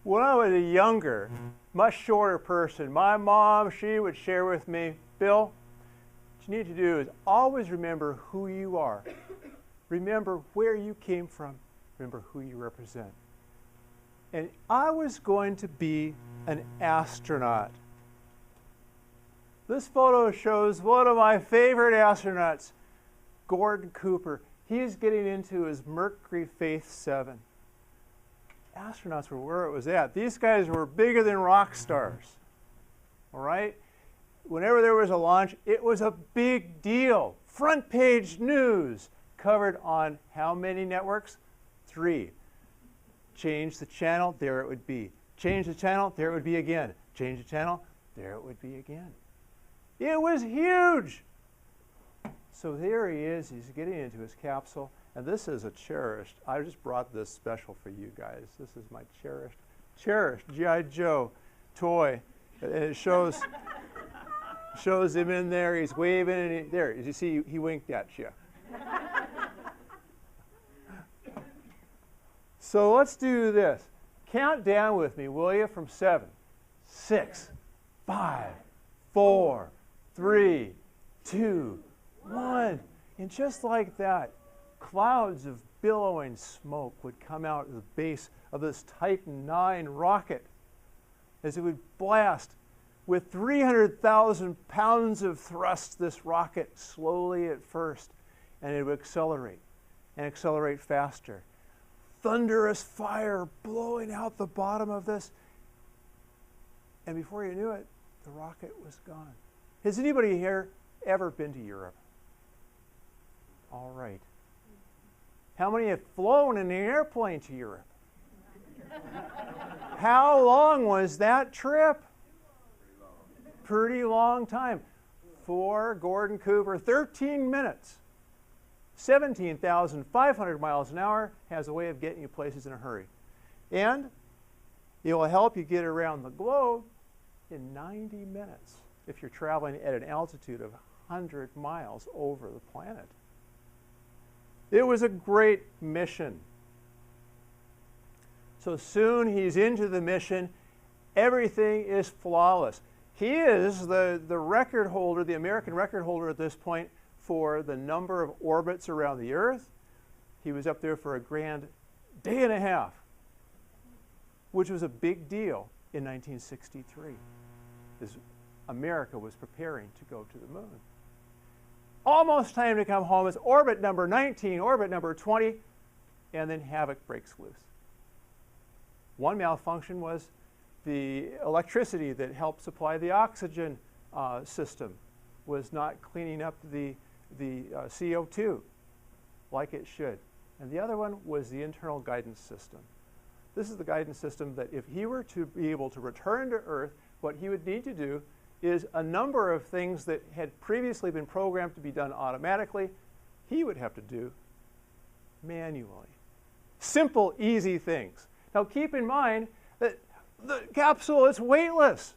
When I was a younger, much shorter person, my mom, she would share with me, Bill, what you need to do is always remember who you are. Remember where you came from. Remember who you represent. And I was going to be an astronaut. This photo shows one of my favorite astronauts, Gordon Cooper. He's getting into his Mercury Faith 7. Astronauts were where it was at. These guys were bigger than rock stars. All right? Whenever there was a launch, it was a big deal. Front page news covered on how many networks? 3. Change the channel, there it would be. Change the channel, there it would be again. Change the channel, there it would be again. It was huge. So there he is. He's getting into his capsule. And this is a cherished, I just brought this special for you guys. This is my cherished G.I. Joe toy. And it shows him in there. He's waving. And there, as you see, he winked at you. So let's do this. Count down with me, will you, from 7, 6, 5, 4, 3, 2, 1. And just like that, clouds of billowing smoke would come out of the base of this Titan IX rocket as it would blast. With 300,000 pounds of thrust, this rocket slowly at first, and it would accelerate and accelerate faster. Thunderous fire blowing out the bottom of this. And before you knew it, the rocket was gone. Has anybody here ever been to Europe? All right. How many have flown in an airplane to Europe? How long was that trip? Pretty long time. For Gordon Cooper, 13 minutes. 17,500 miles an hour has a way of getting you places in a hurry. And it will help you get around the globe in 90 minutes if you're traveling at an altitude of 100 miles over the planet. It was a great mission. So soon he's into the mission. Everything is flawless. He is the record holder, the American record holder at this point for the number of orbits around the Earth. He was up there for a grand day and a half, which was a big deal in 1963, as America was preparing to go to the moon. Almost time to come home. It's orbit number 19, orbit number 20, and then havoc breaks loose. One malfunction was the electricity that helped supply the oxygen system was not cleaning up the CO2 like it should. And the other one was the internal guidance system. This is the guidance system that if he were to be able to return to Earth, what he would need to do is a number of things that had previously been programmed to be done automatically, he would have to do manually. Simple, easy things. Now keep in mind that the capsule is weightless.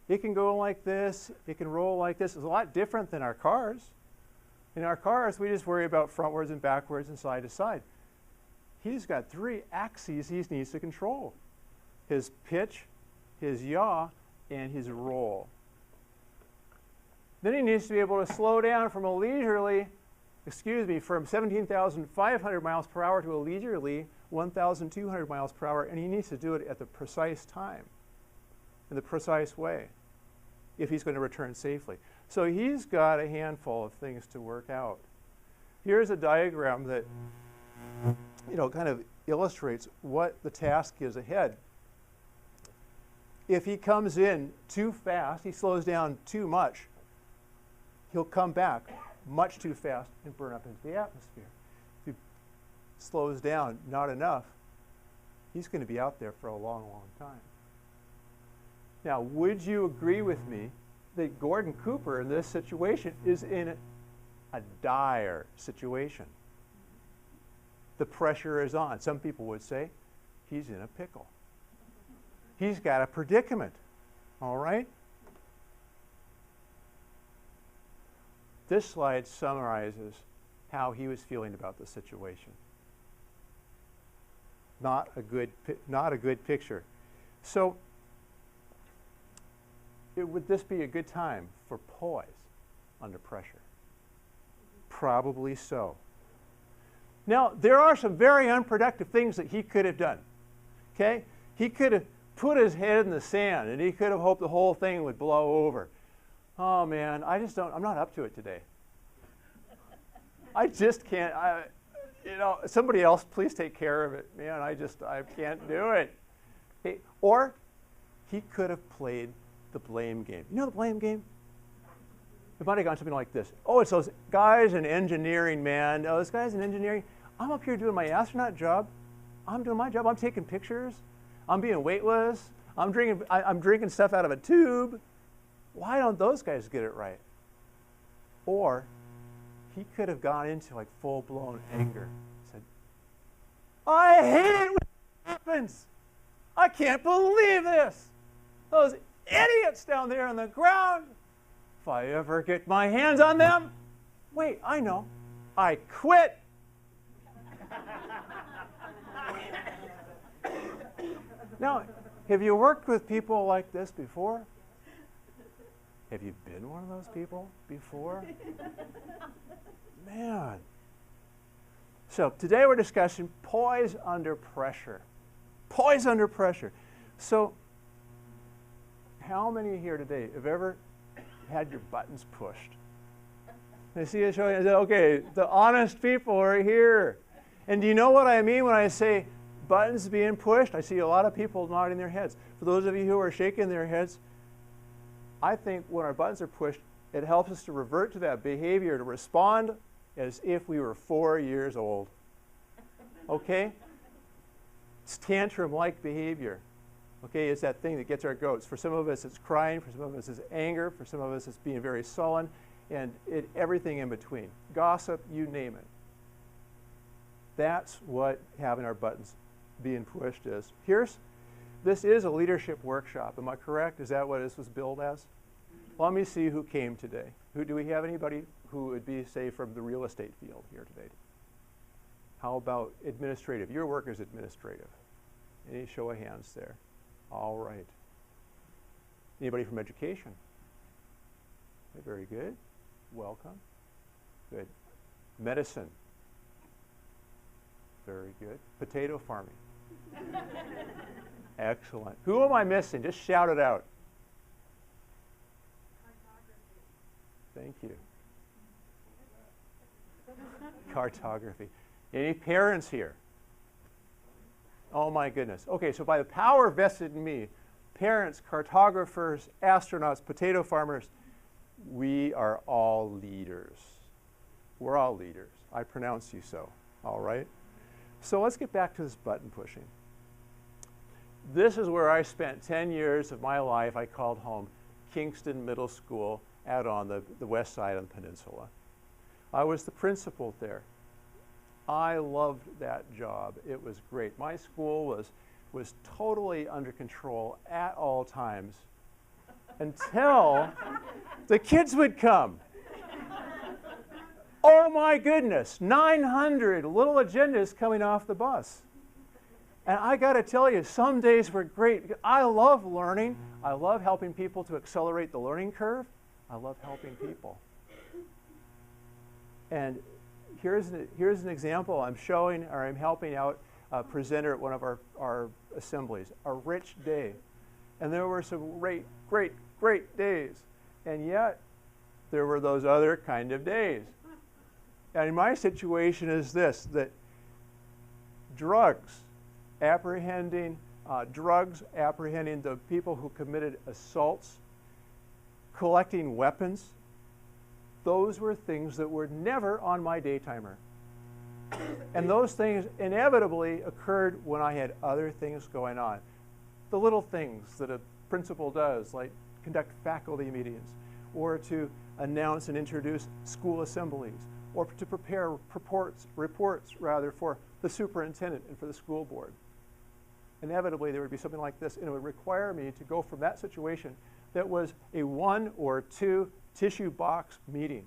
It can go like this, it can roll like this. It's a lot different than our cars. In our cars, we just worry about frontwards and backwards and side to side. He's got 3 axes he needs to control: his pitch, his yaw, and his roll. Then he needs to be able to slow down from from 17,500 miles per hour to a leisurely 1,200 miles per hour, and he needs to do it at the precise time, in the precise way, if he's going to return safely. So he's got a handful of things to work out. Here's a diagram that kind of illustrates what the task is ahead. If he comes in too fast, he slows down too much, he'll come back much too fast and burn up into the atmosphere. If he slows down not enough, he's going to be out there for a long, long time. Now, would you agree with me that Gordon Cooper in this situation is in a dire situation? The pressure is on. Some people would say he's in a pickle. He's got a predicament, all right? This slide summarizes how he was feeling about the situation. Not a good picture. So would this be a good time for poise under pressure? Probably so. Now, there are some very unproductive things that he could have done. Okay? He could have put his head in the sand, and he could have hoped the whole thing would blow over. Oh, man, I'm not up to it today. I just can't. Somebody else, please take care of it. Man, I can't do it. Okay? Or he could have played the blame game. You know the blame game? It might have gone something like this. Oh, it's those guys in engineering, man. Oh, this guy's in engineering. I'm up here doing my astronaut job. I'm doing my job. I'm taking pictures. I'm being weightless. I'm drinking stuff out of a tube. Why don't those guys get it right? Or he could have gone into like full-blown anger. Said, I hate it when it happens. I can't believe this. Those idiots down there on the ground. If I ever get my hands on them, wait, I know. I quit. Now, have you worked with people like this before? Have you been one of those people before? Man. So today we're discussing poise under pressure. Poise under pressure. So how many here today have ever had your buttons pushed? I see it showing. I said, okay, the honest people are here. And do you know what I mean when I say buttons being pushed? I see a lot of people nodding their heads. For those of you who are shaking their heads, I think when our buttons are pushed, it helps us to revert to that behavior, to respond as if we were 4 years old. Okay? It's tantrum-like behavior. Okay, it's that thing that gets our goats. For some of us, it's crying. For some of us, it's anger. For some of us, it's being very sullen, and everything in between. Gossip, you name it. That's what having our buttons being pushed is. This is a leadership workshop. Am I correct? Is that what this was billed as? Let me see who came today. Do we have anybody who would be, say, from the real estate field here today? How about administrative? Your work is administrative. Any show of hands there? All right. Anybody from education? Okay, very good. Welcome. Good. Medicine. Very good. Potato farming. Excellent. Who am I missing? Just shout it out. Thank you. Cartography. Any parents here? Oh my goodness. Okay, so by the power vested in me, parents, cartographers, astronauts, potato farmers, we are all leaders. We're all leaders. I pronounce you so. All right? So let's get back to this button pushing. This is where I spent 10 years of my life. I called home Kingston Middle School out on the west side of the peninsula. I was the principal there. I loved that job. It was great. My school was totally under control at all times until the kids would come. Oh my goodness, 900 little agendas coming off the bus. And I got to tell you, some days were great. I love learning. I love helping people to accelerate the learning curve. I love helping people. And here's an example. I'm helping out a presenter at one of our assemblies. A rich day. And there were some great days. And yet, there were those other kind of days. And my situation is this, that drugs apprehending the people who committed assaults, collecting weapons, those were things that were never on my day timer. And those things inevitably occurred when I had other things going on. The little things that a principal does, like conduct faculty meetings, or to announce and introduce school assemblies, or to prepare reports for the superintendent and for the school board. Inevitably, there would be something like this, and it would require me to go from that situation that was a 1 or 2 tissue box meeting